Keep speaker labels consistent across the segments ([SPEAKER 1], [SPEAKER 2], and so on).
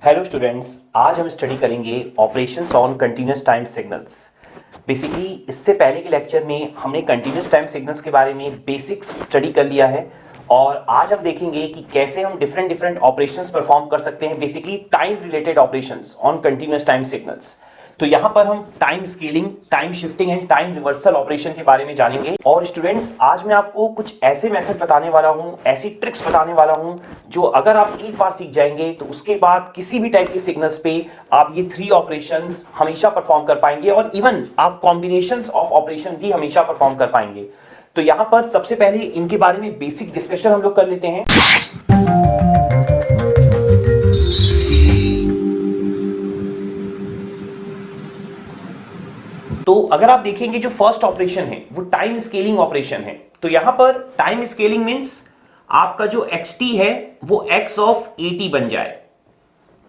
[SPEAKER 1] Hello students, आज हम study करेंगे operations on continuous time signals. Basically इससे पहले के लेक्चर में हमने कंटीन्यूअस टाइम सिग्नल्स के बारे में बेसिक्स स्टडी कर लिया है और आज हम देखेंगे कि कैसे हम डिफरेंट डिफरेंट ऑपरेशंस परफॉर्म कर सकते हैं, basically time related operations on continuous time signals. तो यहाँ पर हम time scaling, time shifting and time reversal operation के बारे में जानेंगे। और स्टूडेंट्स, आज मैं आपको कुछ ऐसे मेथड बताने वाला हूँ, ऐसी ट्रिक्स बताने वाला हूँ जो अगर आप एक बार सीख जाएंगे तो उसके बाद किसी भी टाइप के सिग्नल्स पे आप ये 3 ऑपरेशंस हमेशा परफॉर्म कर पाएंगे और इवन आप कॉम्बिनेशंस ऑफ ऑपरेशन भी हमेशा परफॉर्म कर पाएंगे। तो यहाँ पर सबसे पहले इनके बारे में बेसिक डिस्कशन हम लोग कर लेते हैं। तो अगर आप देखेंगे जो फर्स्ट ऑपरेशन है वो टाइम स्केलिंग ऑपरेशन है। तो यहां पर टाइम स्केलिंग मींस आपका जो xt है वो x ऑफ 80 बन जाए।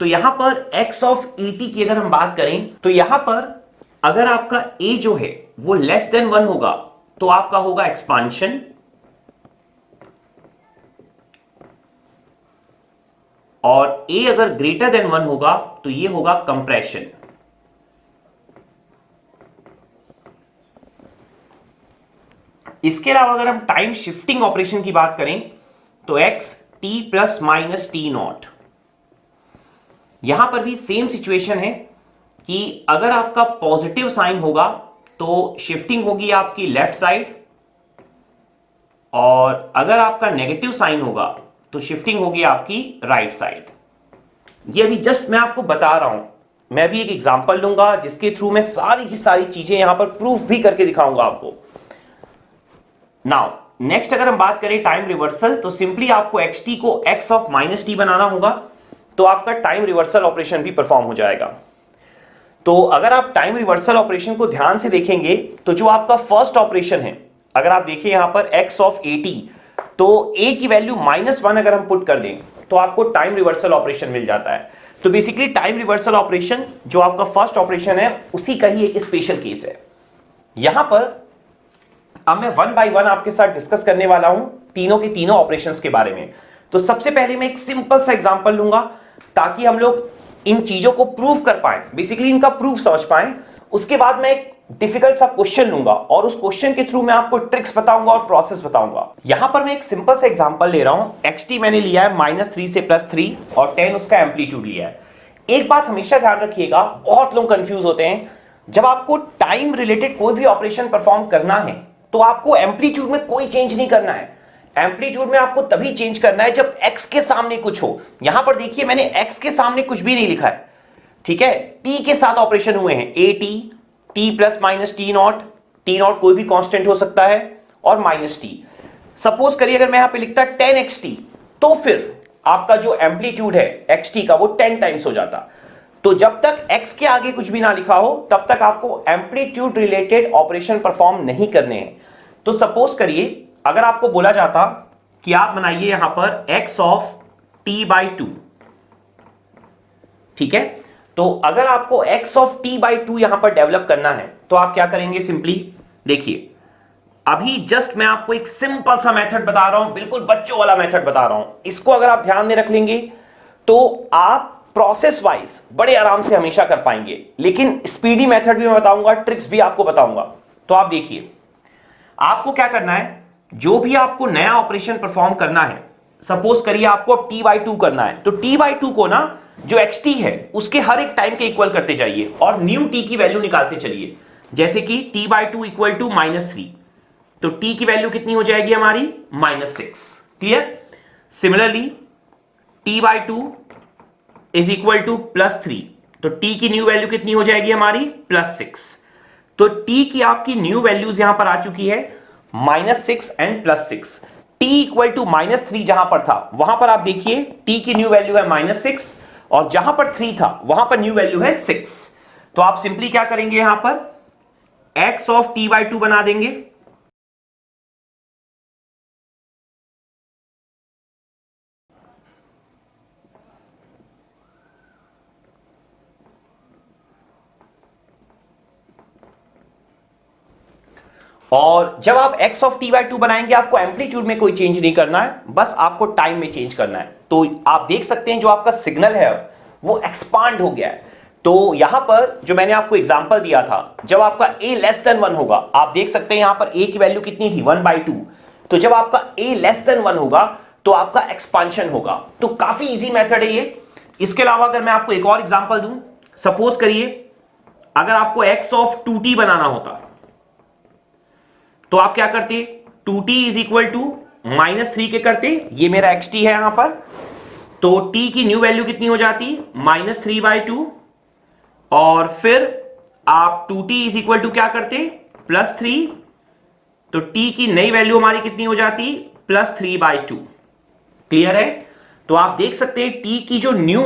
[SPEAKER 1] तो यहां पर x ऑफ 80 की अगर हम बात करें तो यहां पर अगर आपका a जो है वो लेस देन 1 होगा तो आपका होगा एक्सपांशन, और a अगर ग्रेटर देन 1 होगा तो ये होगा कंप्रेशन। इसके अलावा अगर हम टाइम शिफ्टिंग ऑपरेशन की बात करें तो x t plus minus T not, यहां पर भी सेम सिचुएशन है कि अगर आपका पॉजिटिव साइन होगा तो शिफ्टिंग होगी आपकी लेफ्ट साइड, और अगर आपका नेगेटिव साइन होगा तो शिफ्टिंग होगी आपकी राइट साइड। ये अभी जस्ट मैं आपको बता रहा हूं, मैं भी एक एग्जांपल लूंगा जिसके थ्रू मैं सारी की सारी चीजें यहां पर प्रूफ भी करके दिखाऊंगा आपको। नाउ नेक्स्ट अगर हम बात करें टाइम रिवर्सल, तो सिंपली आपको xt को x ऑफ माइनस टी बनाना होगा तो आपका टाइम रिवर्सल ऑपरेशन भी परफॉर्म हो जाएगा। तो अगर आप टाइम रिवर्सल ऑपरेशन को ध्यान से देखेंगे तो जो आपका फर्स्ट ऑपरेशन है, अगर आप देखिए यहां पर x ऑफ 80, तो a की वैल्यू -1 अगर हम पुट कर दें तो आपको टाइम रिवर्सल ऑपरेशन मिल जाता है। तो बेसिकली टाइम रिवर्सल ऑपरेशन जो आपका फर्स्ट ऑपरेशन है उसी का ही एक स्पेशल केस है। यहां पर अब मैं 1 बाय 1 आपके साथ डिस्कस करने वाला हूं तीनों के तीनों ऑपरेशंस के बारे में। तो सबसे पहले मैं एक सिंपल सा एग्जांपल लूंगा ताकि हम लोग इन चीजों को प्रूव कर पाए, बेसिकली इनका प्रूफ समझ पाए। उसके बाद मैं एक डिफिकल्ट सा क्वेश्चन लूंगा और उस क्वेश्चन के थ्रू मैं आपको ट्रिक्स बताऊंगा और प्रोसेस बताऊंगा। यहां पर मैं एक सिंपल सा एग्जांपल ले रहा हूं। xt मैंने लिया है -3 से +3 और 10 उसका एम्पलीट्यूड लिया है। एक बात हमेशा ध्यान रखिएगा, बहुत लोग कंफ्यूज होते हैं, जब आपको टाइम रिलेटेड कोई भी ऑपरेशन परफॉर्म करना है तो आपको एम्पलीट्यूड में कोई चेंज नहीं करना है। एम्पलीट्यूड में आपको तभी चेंज करना है जब x के सामने कुछ हो। यहां पर देखिए मैंने x के सामने कुछ भी नहीं लिखा है, ठीक है। t के साथ ऑपरेशन हुए हैं, at, t plus minus T not, T not कोई भी कांस्टेंट हो सकता है, और माइनस टी। सपोज करिए अगर मैं यहां पे लिखता 10xt तो फिर आपका जो एम्पलीट्यूड है xt का वो 10 टाइम्स हो जाता। तो जब तक x के आगे कुछ भी ना लिखा हो तब तक आपको एम्पलीट्यूड रिलेटेड ऑपरेशन परफॉर्म नहीं करने हैं। तो सपोज करिए अगर आपको बोला जाता कि आप बनाइए यहां पर x ऑफ t/2, ठीक है। तो अगर आपको x ऑफ t/2 यहां पर डेवलप करना है तो आप क्या करेंगे, सिंपली देखिए अभी जस्ट मैं आपको एक सिंपल सा मेथड बता रहा हूं, बिल्कुल बच्चों वाला मेथड बता रहा हूं। इसको अगर आप ध्यान में रख लेंगे तो आप प्रोसेस वाइज बड़े आराम से हमेशा कर पाएंगे। लेकिन स्पीडी मेथड भी मैं बताऊंगा, ट्रिक्स भी आपको बताऊंगा। तो आप देखिए आपको क्या करना है, जो भी आपको नया ऑपरेशन परफॉर्म करना है, सपोज करिए आपको अब t/2 करना है, तो t/2 को ना जो xt है उसके हर एक टाइम के इक्वल करते जाइए और न्यू t की वैल्यू निकालते चलिए। जैसे कि t/2 इक्वल टू -3, तो t की वैल्यू कितनी हो जाएगी हमारी -6। Clear. Similarly t/2 is equal to +3, तो t की न्यू वैल्यू कितनी हो जाएगी हमारी +6। तो t की आपकी न्यू वैल्यूज यहां पर आ चुकी है -6 एंड +6। t इक्वल टू -3 जहां पर था वहां पर आप देखिए t की न्यू वैल्यू है -6 और जहां पर 3 था वहां पर न्यू वैल्यू है 6। तो आप सिंपली क्या करेंगे, यहां पर x ऑफ t/2 बना देंगे, और जब आप x ऑफ t/2 बनाएंगे आपको एम्पलीट्यूड में कोई चेंज नहीं करना है, बस आपको टाइम में चेंज करना है। तो आप देख सकते हैं जो आपका सिग्नल है वो एक्सपांड हो गया है। तो यहां पर जो मैंने आपको एग्जांपल दिया था, जब आपका a लेस देन 1 होगा, आप देख सकते हैं यहां पर a की वैल्यू कितनी थी 1/2, तो जब आपका a लेस देन 1 होगा तो आपका एक्सपांशन होगा। तो काफी इजी मेथड है ये। इसके अलावा अगर मैं आपको एक और एग्जांपल दूं, सपोज करिए अगर आपको x ऑफ 2t बनाना होता तो आप क्या करते, 2t इज इक्वल टू -3 के करते, ये मेरा xt है यहां पर, तो t की न्यू वैल्यू कितनी हो जाती -3/2, और फिर आप 2t इज इक्वल टू क्या करते +3, तो t की नई वैल्यू हमारी कितनी हो जाती +3/2। क्लियर है? तो आप देख सकते हैं t की जो न्यू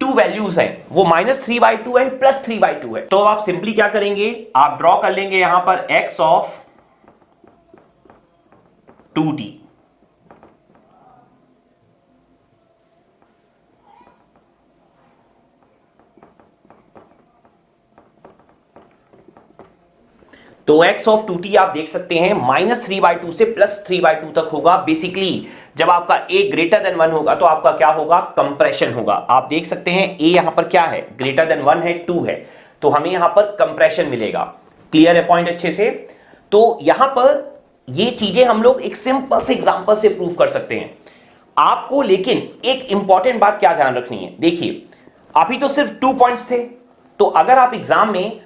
[SPEAKER 1] 2 वैल्यूज हैं वो -3/2 एंड +3/2 है। तो आप सिंपली क्या करेंगे, आप ड्रॉ कर लेंगे यहां पर x ऑफ 2t, तो x ऑफ 2t आप देख सकते हैं -3/2 से +3/2 तक होगा। बेसिकली जब आपका a ग्रेटर देन 1 होगा तो आपका क्या होगा, कंप्रेशन होगा। आप देख सकते हैं a यहां पर क्या है, ग्रेटर देन 1 है, 2 है, तो हमें यहां पर कंप्रेशन मिलेगा। क्लियर है पॉइंट अच्छे से? तो यहां पर ये चीजें हम लोग एक सिंपल से एग्जांपल से प्रूव कर सकते हैं। आपको लेकिन एक इंपॉर्टेंट बात क्या ध्यान रखनी है, देखिए अभी तो सिर्फ 2 पॉइंट्स थे, तो अगर आप एग्जाम में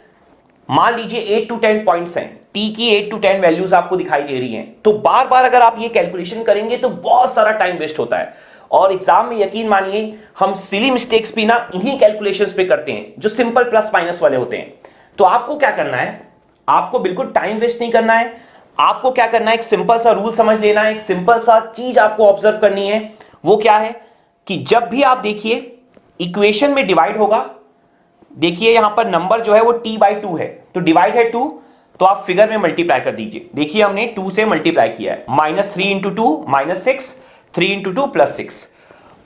[SPEAKER 1] मान लीजिए 8 to 10 पॉइंट्स हैं, टी की 8 to 10 वैल्यूज आपको दिखाई दे रही हैं, तो बार बार अगर आप ये कैलकुलेशन करेंगे तो बहुत सारा टाइम वेस्ट होता है। और एग्जाम में यकीन मानिए हम सिली मिस्टेक्स भी ना इन्हीं कैलकुलेशंस पे करते हैं जो सिंपल प्लस माइनस वाले होते हैं। तो आपको क्या करना है, आपको बिल्कुल टाइम वेस्ट नहीं करना है, आपको क्या करना है, एक सिंपल सा रूल समझ लेना है, एक सिंपल सा चीज आपको ऑब्जर्व करनी है। वो क्या है कि जब भी आप देखिए इक्वेशन में डिवाइड होगा, देखिए यहां पर नंबर जो है वो t/2 है, तो डिवाइड है 2, तो आप फिगर में मल्टीप्लाई कर दीजिए। देखिए हमने 2 से मल्टीप्लाई किया है, -3 × 2 -6, 3 × 2 +6।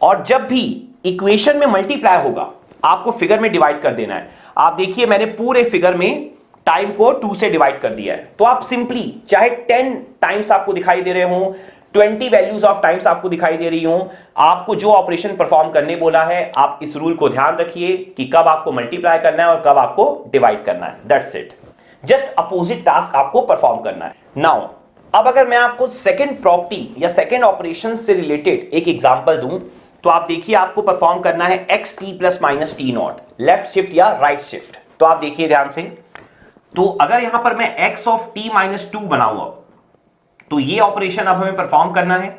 [SPEAKER 1] और जब भी इक्वेशन में मल्टीप्लाई होगा आपको फिगर में डिवाइड कर देना है। आप देखिए मैंने पूरे फिगर में टाइम को 2 से डिवाइड कर दिया है, तो आप सिंपली चाहे 10 टाइम्स आपको दिखाई दे रहे हो, 20 वैल्यूज ऑफ टाइम्स आपको दिखाई दे रही हो, आपको जो ऑपरेशन परफॉर्म करने बोला है आप इस रूल को ध्यान रखिए कि कब आपको मल्टीप्लाई करना है और कब आपको डिवाइड करना है। That's it, just opposite task आपको परफॉर्म करना है। नाउ अब अगर मैं आपको सेकंड प्रॉपर्टी या सेकंड ऑपरेशन से रिलेटेड एक एग्जांपल दूं, तो आप देखिए आपको परफॉर्म करना है xt ± t0, लेफ्ट शिफ्ट या राइट शिफ्ट। तो आप देखिए ध्यान से, तो अगर यहां पर मैं x ऑफ t - 2 बनाऊं, तो ये ऑपरेशन अब हमें परफॉर्म करना है।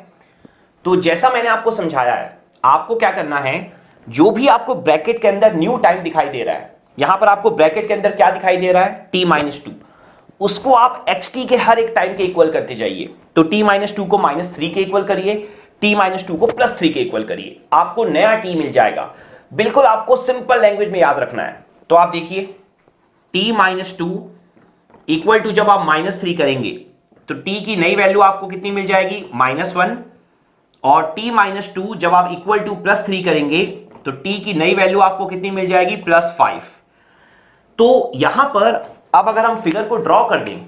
[SPEAKER 1] तो जैसा मैंने आपको समझाया है, आपको क्या करना है, जो भी आपको ब्रैकेट के अंदर न्यू टाइम दिखाई दे रहा है, यहां पर आपको ब्रैकेट के अंदर क्या दिखाई दे रहा है, t - 2, उसको आप xt के हर एक टाइम के इक्वल करते जाइए। तो t - 2 को -3 के इक्वल करिए, t - 2 को +3 के इक्वल करिए, आपको नया t मिल जाएगा। बिल्कुल आपको सिंपल लैंग्वेज में याद रखना है। तो आप देखिए t - 2 इक्वल टू, जब आप -3 करेंगे तो t की नई वैल्यू आपको कितनी मिल जाएगी -1, और t - 2 जब आप इक्वल टू +3 करेंगे तो t की नई वैल्यू आपको कितनी मिल जाएगी +5। तो यहां पर अब अगर हम फिगर को ड्रॉ कर दें,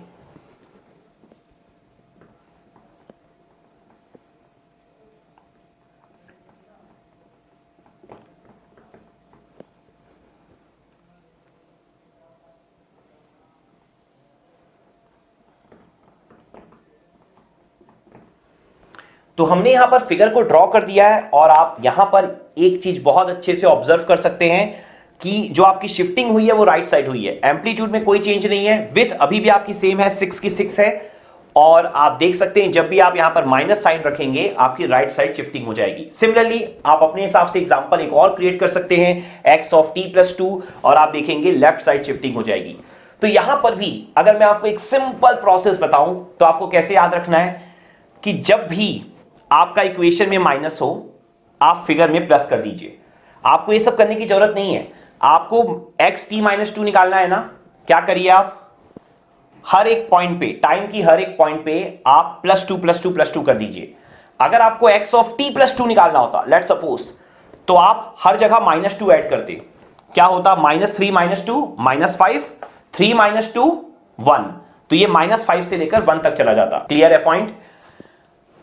[SPEAKER 1] तो हमने यहां पर फिगर को ड्रॉ कर दिया है, और आप यहां पर एक चीज बहुत अच्छे से ऑब्जर्व कर सकते हैं कि जो आपकी शिफ्टिंग हुई है वो राइट साइड हुई है, एम्पलीट्यूड में कोई चेंज नहीं है, विड्थ अभी भी आपकी सेम है, 6 की 6 है। और आप देख सकते हैं जब भी आप यहां पर माइनस साइन रखेंगे आपकी राइट साइड शिफ्टिंग हो जाएगी। सिमिलरली आप अपने हिसाब से एग्जांपल एक और क्रिएट कर सकते हैं, x ऑफ t + 2, और आप देखेंगे लेफ्ट साइड शिफ्टिंग हो जाएगी। तो यहां पर भी अगर मैं आपको एक सिंपल प्रोसेस बताऊं तो आपको कैसे याद रखना है कि जब भी आपका इक्वेशन में माइनस हो आप फिगर में प्लस कर दीजिए। आपको ये सब करने की जरूरत नहीं है, आपको xt - 2 निकालना है ना, क्या करिए आप हर एक पॉइंट पे, टाइम की हर एक पॉइंट पे आप +2 +2 +2 कर दीजिए। अगर आपको x ऑफ t + 2 निकालना होता, लेट्स सपोज, तो आप हर जगह -2 ऐड करते, क्या होता, -3 - 2 -5, 3 - 2 1, तो ये -5 से लेकर 1 तक चला जाता। क्लियर है पॉइंट?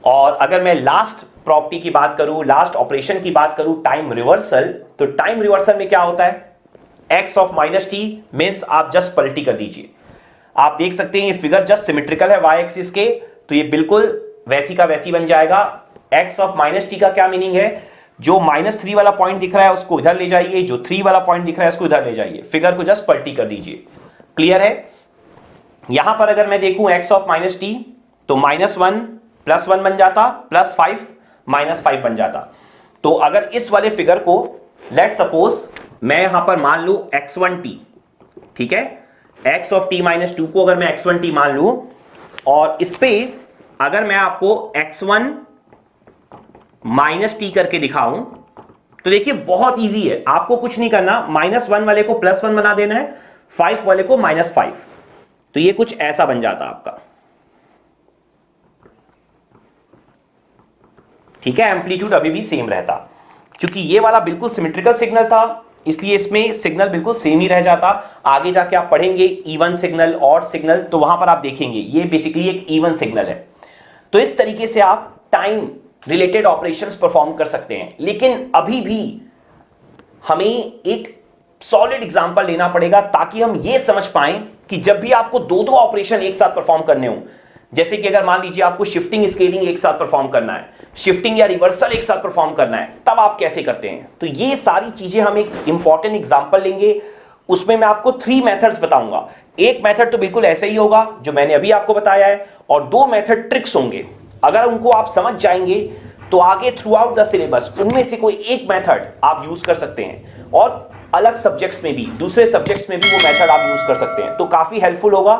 [SPEAKER 1] और अगर मैं लास्ट प्रॉपर्टी की बात करूं, लास्ट ऑपरेशन की बात करूं, टाइम रिवर्सल, तो टाइम रिवर्सल में क्या होता है, x of minus T means आप जस्ट पलटी कर दीजिए। आप देख सकते हैं ये फिगर जस्ट सिमेट्रिकल है y एक्सिस के, तो ये बिल्कुल वैसी का वैसी बन जाएगा। x ऑफ माइनस टी का क्या मीनिंग है, जो -3 वाला पॉइंट दिख रहा है उसको इधर ले जाइए, जो 3 वाला पॉइंट दिख रहा है उसको इधर ले जाइए, फिगर को जस्ट पलटी कर दीजिए। क्लियर है? यहां पर अगर मैं देखूं x ऑफ माइनस टी, तो -1 +1 बन जाता, +5 -5 बन जाता। तो अगर इस वाले फिगर को लेट सपोज मैं यहां पर मान लू x1t, ठीक है, x ऑफ t माइनस 2 को अगर मैं x1t मान लू, और इस पे अगर मैं आपको x1 माइनस टी करके दिखाऊं, तो देखिए बहुत इजी है, आपको कुछ नहीं करना, -1 वाले को +1 बना देना है, 5 वाले को -5, तो ये कुछ ऐसा बन जाता आपका। ठीक है, एम्पलीट्यूड अभी भी सेम रहता, क्योंकि ये वाला बिल्कुल सिमेट्रिकल सिग्नल था, इसलिए इसमें सिग्नल बिल्कुल सेम ही रह जाता। आगे जाके आप पढ़ेंगे इवन सिग्नल, ऑड सिग्नल, तो वहां पर आप देखेंगे ये बेसिकली एक इवन सिग्नल है। तो इस तरीके से आप टाइम रिलेटेड ऑपरेशंस परफॉर्म कर सकते हैं। लेकिन अभी भी हमें एक सॉलिड एग्जांपल लेना पड़ेगा ताकि हम ये समझ पाएं कि जब भी आपको दो ऑपरेशन एक साथ परफॉर्म करने हो, जैसे कि अगर मान लीजिए आपको शिफ्टिंग स्केलिंग एक साथ परफॉर्म करना है, शिफ्टिंग या रिवर्सल एक साथ परफॉर्म करना है, तब आप कैसे करते हैं। तो ये सारी चीजें हम एक इंपॉर्टेंट एग्जांपल लेंगे, उसमें मैं आपको 3 मेथड्स बताऊंगा। एक मेथड तो बिल्कुल ऐसे ही होगा जो मैंने अभी आपको बताया है, और 2 मेथड ट्रिक्स होंगे। अगर उनको आप समझ जाएंगे तो आगे थ्रू आउट द सिलेबस उनमें से कोई एक मेथड आप यूज कर सकते हैं, और अलग सब्जेक्ट्स में भी, दूसरे सब्जेक्ट्स में भी वो मेथड आप यूज कर सकते हैं, तो काफी हेल्पफुल होगा।